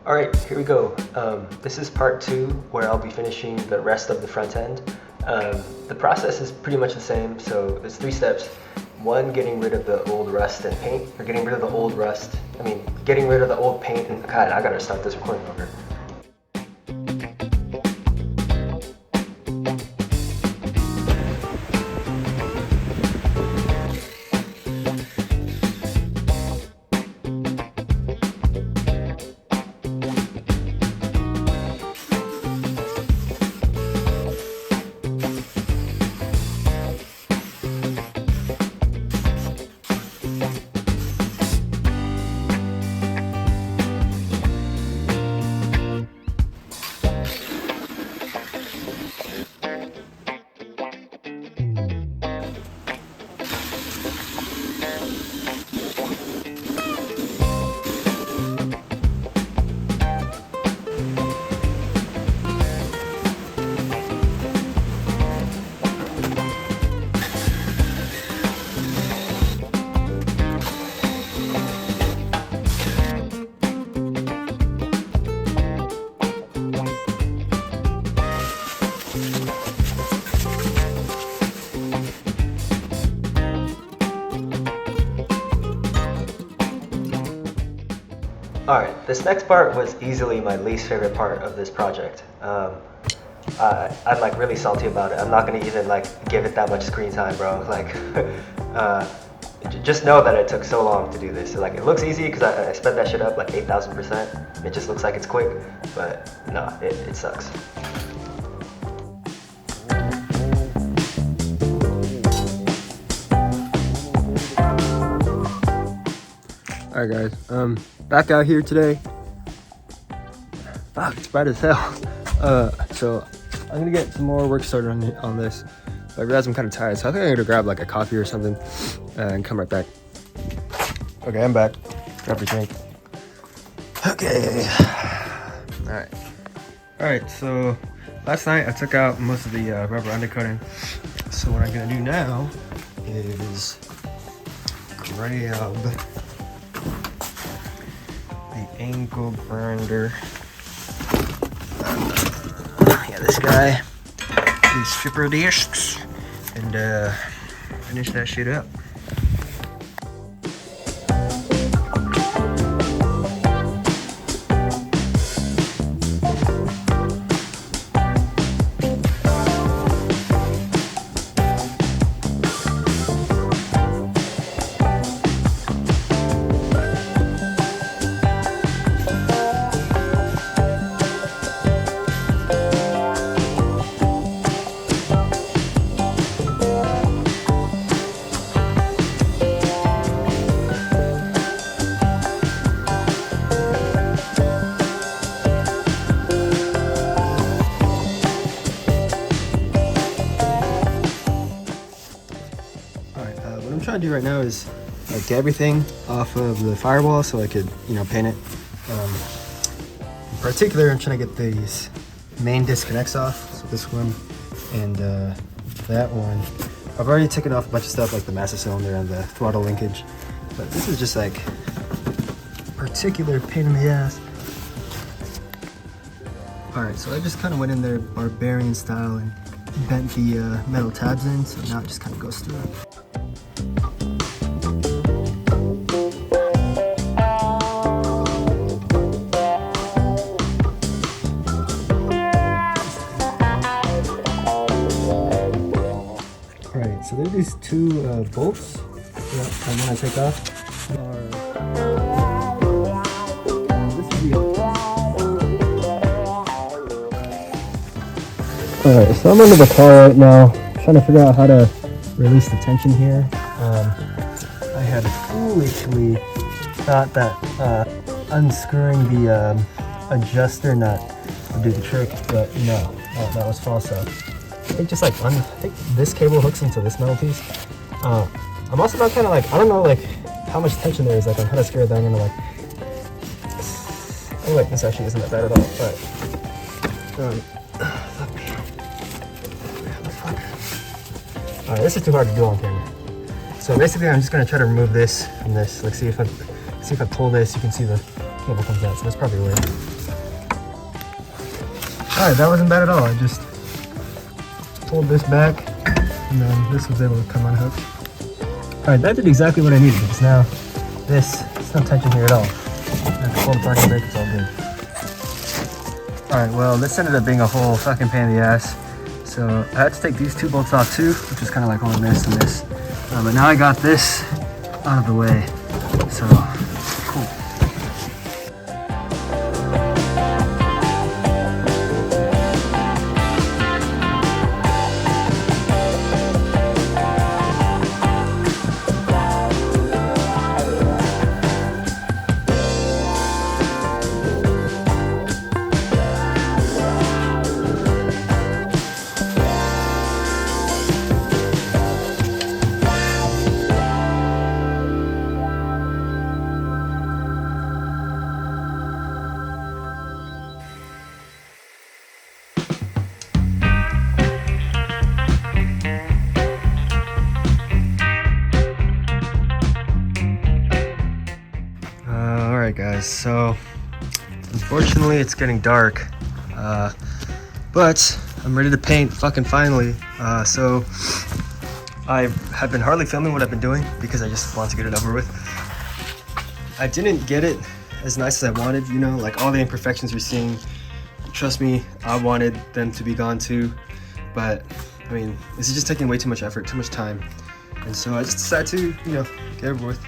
Alright, here we go. This is part 2 where I'll be finishing the rest of the front end. The process is pretty much the same, so there's 3 steps. 1, getting rid of the old rust and paint, or getting rid of the old rust, getting rid of the old paint, and God, I gotta start this recording over. Alright, this next part was easily my least favorite part of this project. I'm like really salty about it. I'm not gonna even like give it that much screen time, bro. Like, just know that it took so long to do this. So, like, it looks easy because I sped that shit up like 8,000%. It just looks like it's quick, but no, it sucks. Alright guys, back out here today. Fuck, it's bright as hell. So I'm gonna get some more work started on this. But I realize I'm kind of tired, so I think I'm gonna grab like a coffee or something and come right back. Okay, I'm back. Grab your drink. Okay. Alright, so last night I took out most of the rubber undercoating. So what I'm gonna do now is grab angle grinder. Yeah, this guy. These stripper discs, and finish that shit up. What I'm trying to do right now is like get everything off of the firewall so I could, paint it. In particular, I'm trying to get these main disconnects off. So this one and that one. I've already taken off a bunch of stuff like the master cylinder and the throttle linkage, but this is just like particular pain in the ass. All right, so I just kind of went in there barbarian style and bent the metal tabs in, so now it just kind of goes through. Alright, so there's these 2 bolts that I want to take off. Alright, so I'm under the car right now, trying to figure out how to release the tension here. I had foolishly thought that unscrewing the adjuster nut would do the trick, but no, that was false. I think just like I think this cable hooks into this metal piece. I'm also not kind of like, I don't know like how much tension there is. Like I'm kind of scared that I'm gonna like. Oh wait, this actually isn't that bad at all. But alright, this is too hard to do on camera. So basically, I'm just gonna try to remove this from this. Like, see if I pull this, you can see the cable comes out. So that's probably weird. Alright, that wasn't bad at all. I just pulled this back and then this was able to come unhooked. Alright, that did exactly what I needed because now there's no tension here at all. I can pull the parking brake, it's all good. Alright, well, this ended up being a whole fucking pain in the ass. So I had to take these 2 bolts off too, which is kind of like holding this and this. But now I got this out of the way. So, cool. Alright guys, so unfortunately it's getting dark, but I'm ready to paint fucking finally. So I have been hardly filming what I've been doing because I just want to get it over with. I didn't get it as nice as I wanted, you know, like all the imperfections you're seeing, trust me, I wanted them to be gone too, but I mean, this is just taking way too much effort, too much time, and so I just decided to, you know, get it over with.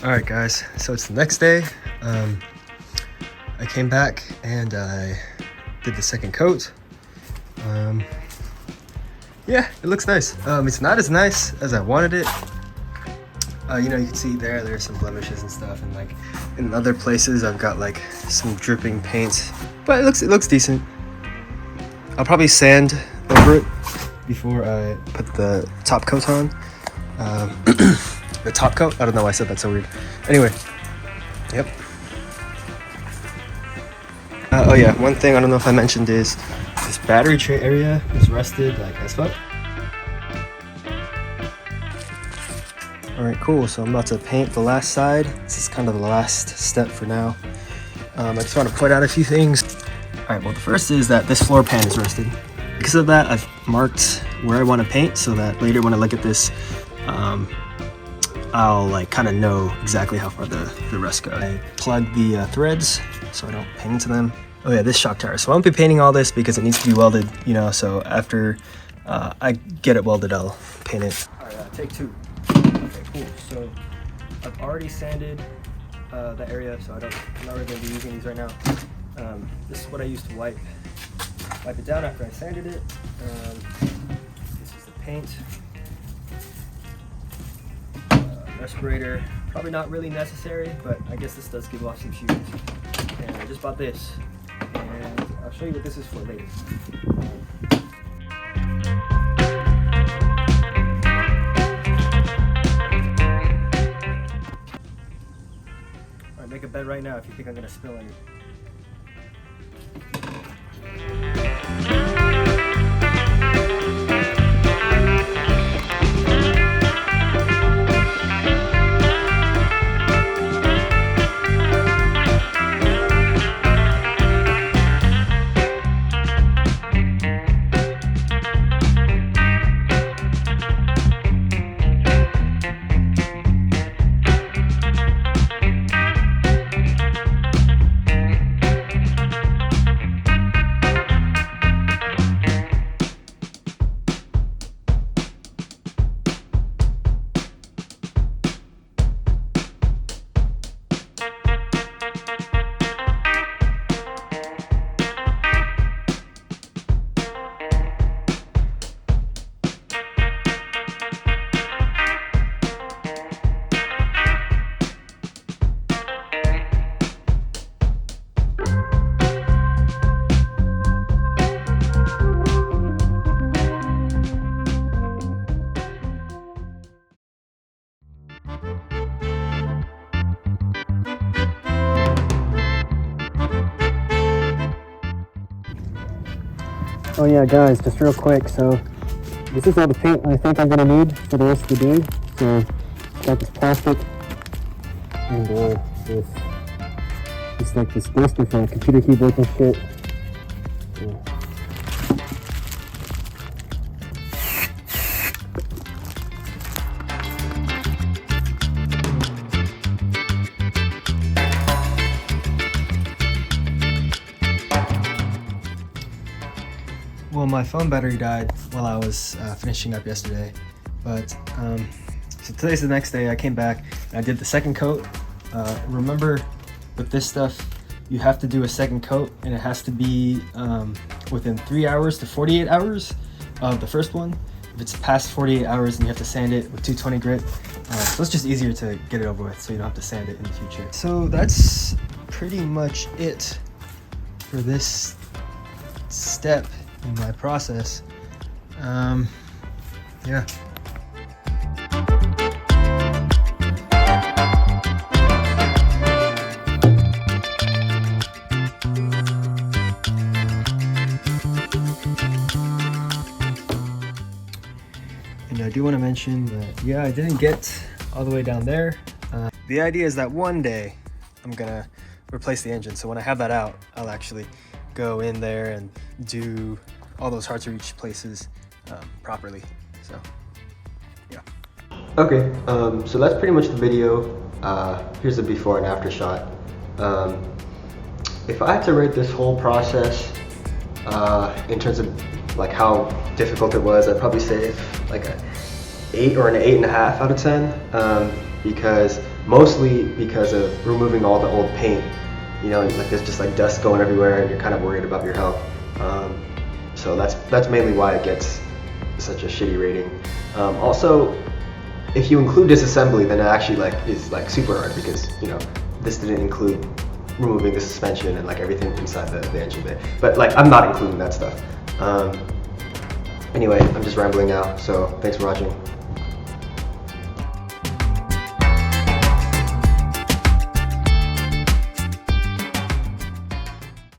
Alright guys, so it's the next day. I came back and I did the second coat. Yeah, it looks nice. It's not as nice as I wanted it. You know, you can see there's some blemishes and stuff, and like in other places I've got like some dripping paint, but it looks decent. I'll probably sand over it before I put the top coat on. The top coat? I don't know why I said that so weird. Anyway, yep. Oh yeah, one thing I don't know if I mentioned is this battery tray area is rusted like as fuck. Alright, cool. So I'm about to paint the last side. This is kind of the last step for now. I just want to point out a few things. Alright, well the first is that this floor pan is rusted. Because of that, I've marked where I want to paint so that later when I look at this, I'll like kind of know exactly how far the rest go. I plug the threads so I don't paint into them. Oh yeah, this shock tower. So I won't be painting all this because it needs to be welded, you know, so after I get it welded, I'll paint it. All right, take 2. Okay, cool. So I've already sanded the area, so I'm not really gonna be using these right now. This is what I used to wipe it down after I sanded it. This is the paint. Respirator, probably not really necessary, but I guess this does give off some fumes. And I just bought this, and I'll show you what this is for later. Alright, make a bed right now if you think I'm gonna spill any. Oh yeah, guys, just real quick. So this is all the paint I think I'm gonna need for the rest of the day. So got this plastic and this like this blister for my computer keyboard and shit. Yeah. Well, my phone battery died while I was finishing up yesterday, but so today's the next day. I came back and I did the second coat. Remember, with this stuff, you have to do a second coat, and it has to be within 3 hours to 48 hours of the first one. If it's past 48 hours, then you have to sand it with 220 grit. So it's just easier to get it over with, so you don't have to sand it in the future. So that's pretty much it for this step in my process. Yeah. And I do want to mention that, yeah, I didn't get all the way down there. The idea is that one day I'm gonna replace the engine. So when I have that out, I'll actually go in there and do all those hard to reach places properly. So yeah. Okay, so that's pretty much the video. Here's the before and after shot. If I had to rate this whole process in terms of like how difficult it was, I'd probably say like an 8 or an 8.5 out of 10, because mostly because of removing all the old paint. You know, like there's just like dust going everywhere, and you're kind of worried about your health. So that's mainly why it gets such a shitty rating. Also, if you include disassembly, then it actually like is like super hard, because you know this didn't include removing the suspension and like everything inside the engine bay. But like I'm not including that stuff. Anyway, I'm just rambling now. So thanks for watching.